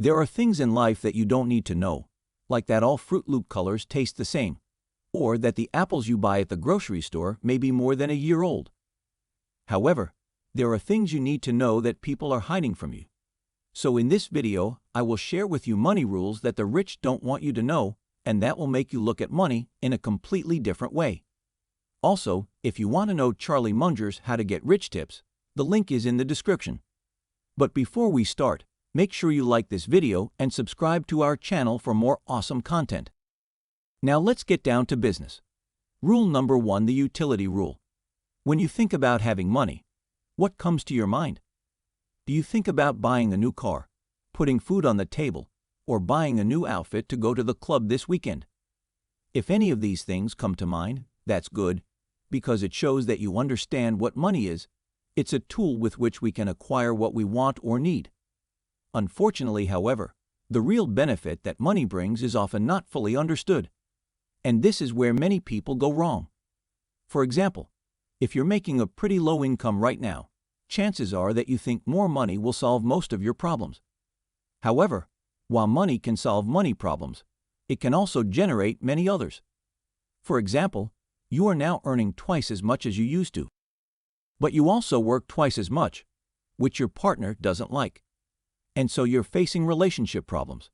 There are things in life that you don't need to know, like that all Fruit Loop colors taste the same, or that the apples you buy at the grocery store may be more than a year old. However, there are things you need to know that people are hiding from you. So in this video, I will share with you money rules that the rich don't want you to know, and that will make you look at money in a completely different way. Also, if you want to know Charlie Munger's How to Get Rich tips, the link is in the description. But before we start, make sure you like this video and subscribe to our channel for more awesome content. Now let's get down to business. Rule number 1, the utility rule. When you think about having money, what comes to your mind? Do you think about buying a new car, putting food on the table, or buying a new outfit to go to the club this weekend? If any of these things come to mind, that's good, because it shows that you understand what money is. It's a tool with which we can acquire what we want or need. Unfortunately, however, the real benefit that money brings is often not fully understood. And this is where many people go wrong. For example, if you're making a pretty low income right now, chances are that you think more money will solve most of your problems. However, while money can solve money problems, it can also generate many others. For example, you are now earning twice as much as you used to. But you also work twice as much, which your partner doesn't like. And so you're facing relationship problems.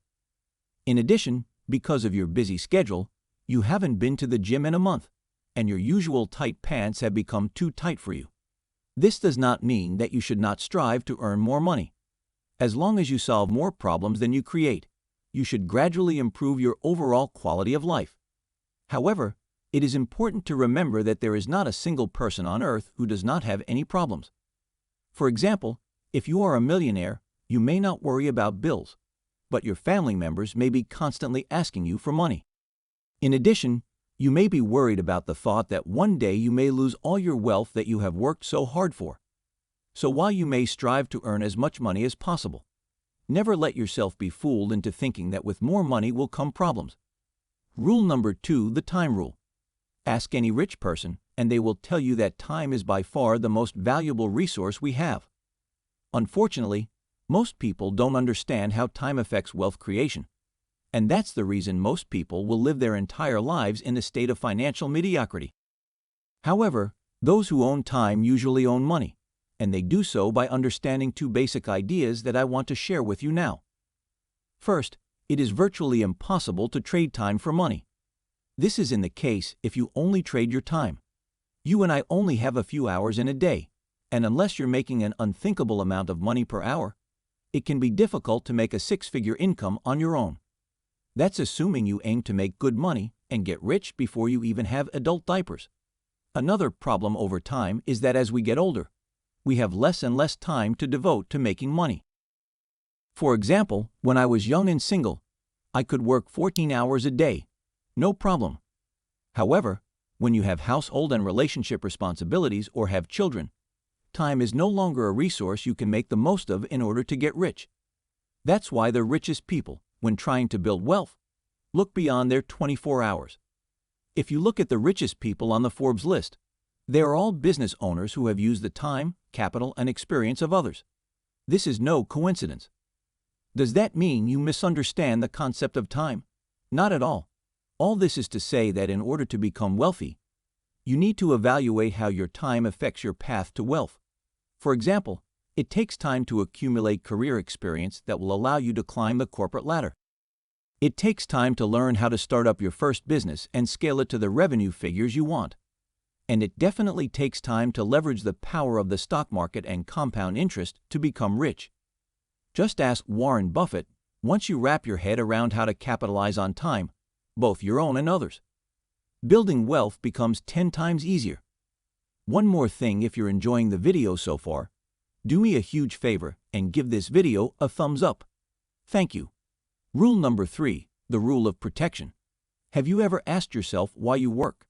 In addition, because of your busy schedule, you haven't been to the gym in a month, and your usual tight pants have become too tight for you. This does not mean that you should not strive to earn more money. As long as you solve more problems than you create, you should gradually improve your overall quality of life. However, it is important to remember that there is not a single person on earth who does not have any problems. For example, if you are a millionaire, you may not worry about bills, but your family members may be constantly asking you for money. In addition, you may be worried about the thought that one day you may lose all your wealth that you have worked so hard for. So while you may strive to earn as much money as possible, never let yourself be fooled into thinking that with more money will come problems. Rule number 2, the time rule. Ask any rich person, and they will tell you that time is by far the most valuable resource we have. Unfortunately, most people don't understand how time affects wealth creation. And that's the reason most people will live their entire lives in a state of financial mediocrity. However, those who own time usually own money, and they do so by understanding 2 basic ideas that I want to share with you now. First, it is virtually impossible to trade time for money. This is in the case if you only trade your time. You and I only have a few hours in a day, and unless you're making an unthinkable amount of money per hour, it can be difficult to make a 6-figure income on your own. That's assuming you aim to make good money and get rich before you even have adult diapers. Another problem over time is that as we get older, we have less and less time to devote to making money. For example, when I was young and single, I could work 14 hours a day, no problem. However, when you have household and relationship responsibilities or have children, time is no longer a resource you can make the most of in order to get rich. That's why the richest people, when trying to build wealth, look beyond their 24 hours. If you look at the richest people on the Forbes list, they are all business owners who have used the time, capital, and experience of others. This is no coincidence. Does that mean you misunderstand the concept of time? Not at all. All this is to say that in order to become wealthy, you need to evaluate how your time affects your path to wealth. For example, it takes time to accumulate career experience that will allow you to climb the corporate ladder. It takes time to learn how to start up your first business and scale it to the revenue figures you want. And it definitely takes time to leverage the power of the stock market and compound interest to become rich. Just ask Warren Buffett once you wrap your head around how to capitalize on time, both your own and others. Building wealth becomes 10 times easier. One more thing, if you're enjoying the video so far, do me a huge favor and give this video a thumbs up. Thank you. Rule number 3, the rule of protection. Have you ever asked yourself why you work?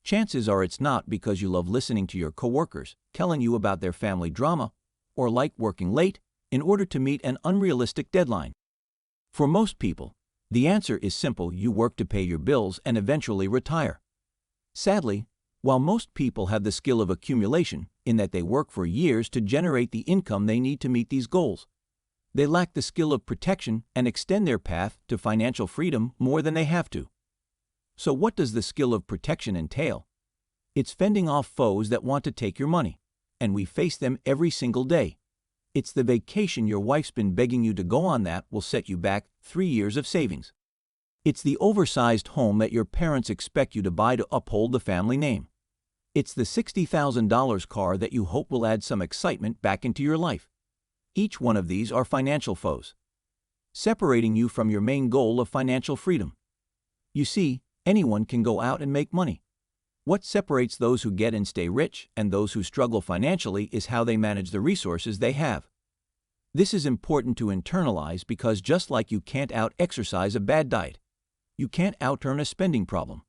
Chances are it's not because you love listening to your coworkers telling you about their family drama or like working late in order to meet an unrealistic deadline. For most people, the answer is simple: you work to pay your bills and eventually retire. Sadly, while most people have the skill of accumulation in that they work for years to generate the income they need to meet these goals, They lack the skill of protection and extend their path to financial freedom more than they have to. So what does the skill of protection entail? It's fending off foes that want to take your money, and we face them every single day. It's the vacation your wife's been begging you to go on that will set you back 3 years of savings. It's the oversized home that your parents expect you to buy to uphold the family name. It's the $60,000 car that you hope will add some excitement back into your life. Each one of these are financial foes, separating you from your main goal of financial freedom. You see, anyone can go out and make money. What separates those who get and stay rich and those who struggle financially is how they manage the resources they have. This is important to internalize because just like you can't out-exercise a bad diet, you can't out-earn a spending problem.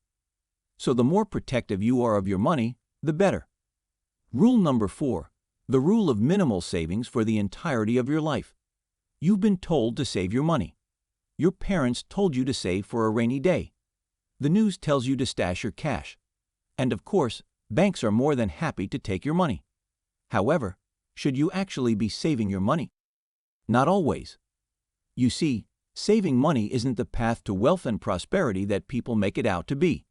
So the more protective you are of your money, the better. Rule number 4. The rule of minimal savings for the entirety of your life. You've been told to save your money. Your parents told you to save for a rainy day. The news tells you to stash your cash. And of course, banks are more than happy to take your money. However, should you actually be saving your money? Not always. You see, saving money isn't the path to wealth and prosperity that people make it out to be.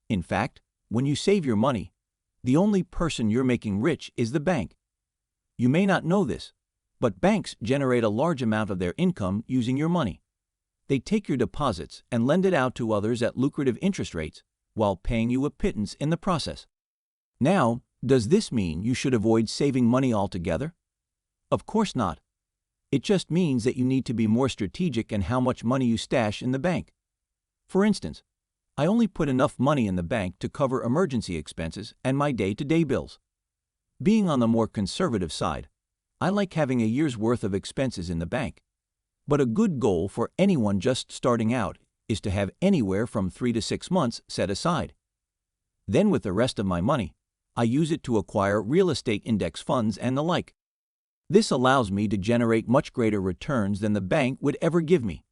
In fact, when you save your money, the only person you're making rich is the bank. You may not know this, but banks generate a large amount of their income using your money. They take your deposits and lend it out to others at lucrative interest rates, while paying you a pittance in the process. Now, does this mean you should avoid saving money altogether? Of course not. It just means that you need to be more strategic in how much money you stash in the bank. For instance, I only put enough money in the bank to cover emergency expenses and my day-to-day bills. Being on the more conservative side, I like having a year's worth of expenses in the bank. But a good goal for anyone just starting out is to have anywhere from 3 to 6 months set aside. Then with the rest of my money, I use it to acquire real estate index funds and the like. This allows me to generate much greater returns than the bank would ever give me.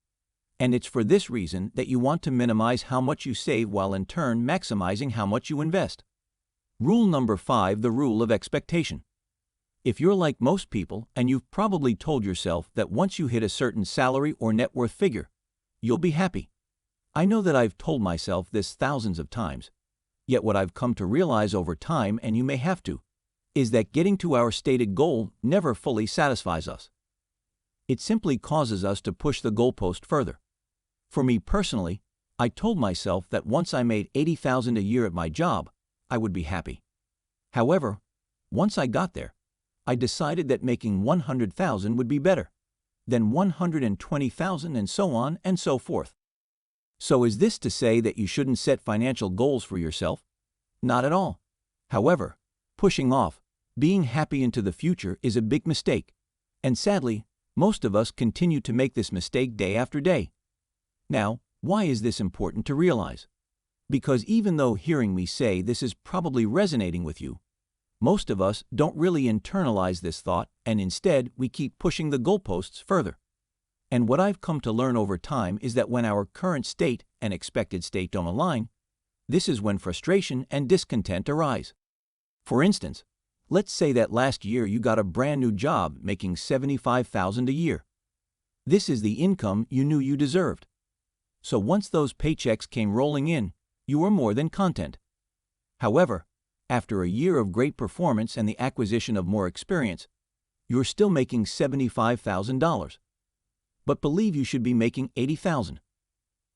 And it's for this reason that you want to minimize how much you save while in turn maximizing how much you invest. Rule number 5, the rule of expectation. If you're like most people and you've probably told yourself that once you hit a certain salary or net worth figure, you'll be happy. I know that I've told myself this thousands of times, yet what I've come to realize over time, and you may have to, is that getting to our stated goal never fully satisfies us. It simply causes us to push the goalpost further. For me personally, I told myself that once I made $80,000 a year at my job, I would be happy. However, once I got there, I decided that making $100,000 would be better, then $120,000, and so on and so forth. So is this to say that you shouldn't set financial goals for yourself? Not at all. However, pushing off, being happy into the future is a big mistake, and sadly, most of us continue to make this mistake day after day. Now, why is this important to realize? Because even though hearing me say this is probably resonating with you, most of us don't really internalize this thought, and instead we keep pushing the goalposts further. And what I've come to learn over time is that when our current state and expected state don't align, this is when frustration and discontent arise. For instance, let's say that last year you got a brand new job making $75,000 a year. This is the income you knew you deserved. So once those paychecks came rolling in, you were more than content. However, after a year of great performance and the acquisition of more experience, you're still making $75,000. But believe you should be making $80,000.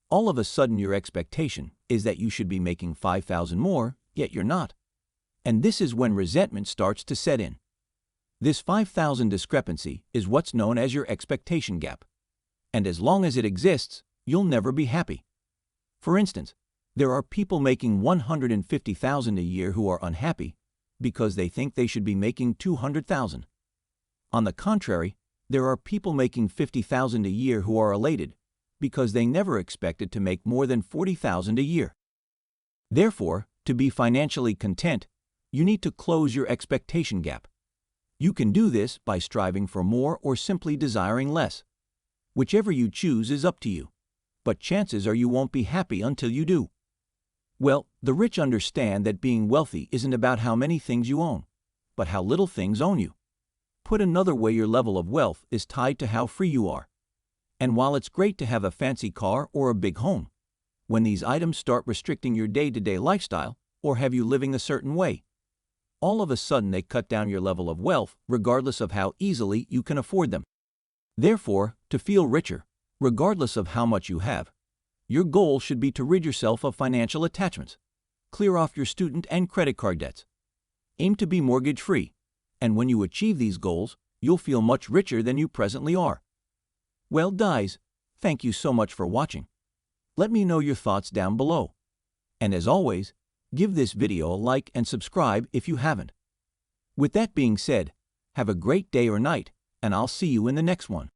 All of a sudden your expectation is that you should be making $5,000 more, yet you're not. And this is when resentment starts to set in. This $5,000 discrepancy is what's known as your expectation gap. And as long as it exists, you'll never be happy. For instance, there are people making $150,000 a year who are unhappy because they think they should be making $200,000. On the contrary, there are people making $50,000 a year who are elated because they never expected to make more than $40,000 a year. Therefore, to be financially content, you need to close your expectation gap. You can do this by striving for more or simply desiring less. Whichever you choose is up to you, but chances are you won't be happy until you do. Well, the rich understand that being wealthy isn't about how many things you own, but how little things own you. Put another way, your level of wealth is tied to how free you are. And while it's great to have a fancy car or a big home, when these items start restricting your day-to-day lifestyle or have you living a certain way, all of a sudden they cut down your level of wealth regardless of how easily you can afford them. Therefore, to feel richer, regardless of how much you have, your goal should be to rid yourself of financial attachments, clear off your student and credit card debts, aim to be mortgage-free, and when you achieve these goals, you'll feel much richer than you presently are. Well, guys, thank you so much for watching. Let me know your thoughts down below. And as always, give this video a like and subscribe if you haven't. With that being said, have a great day or night, and I'll see you in the next one.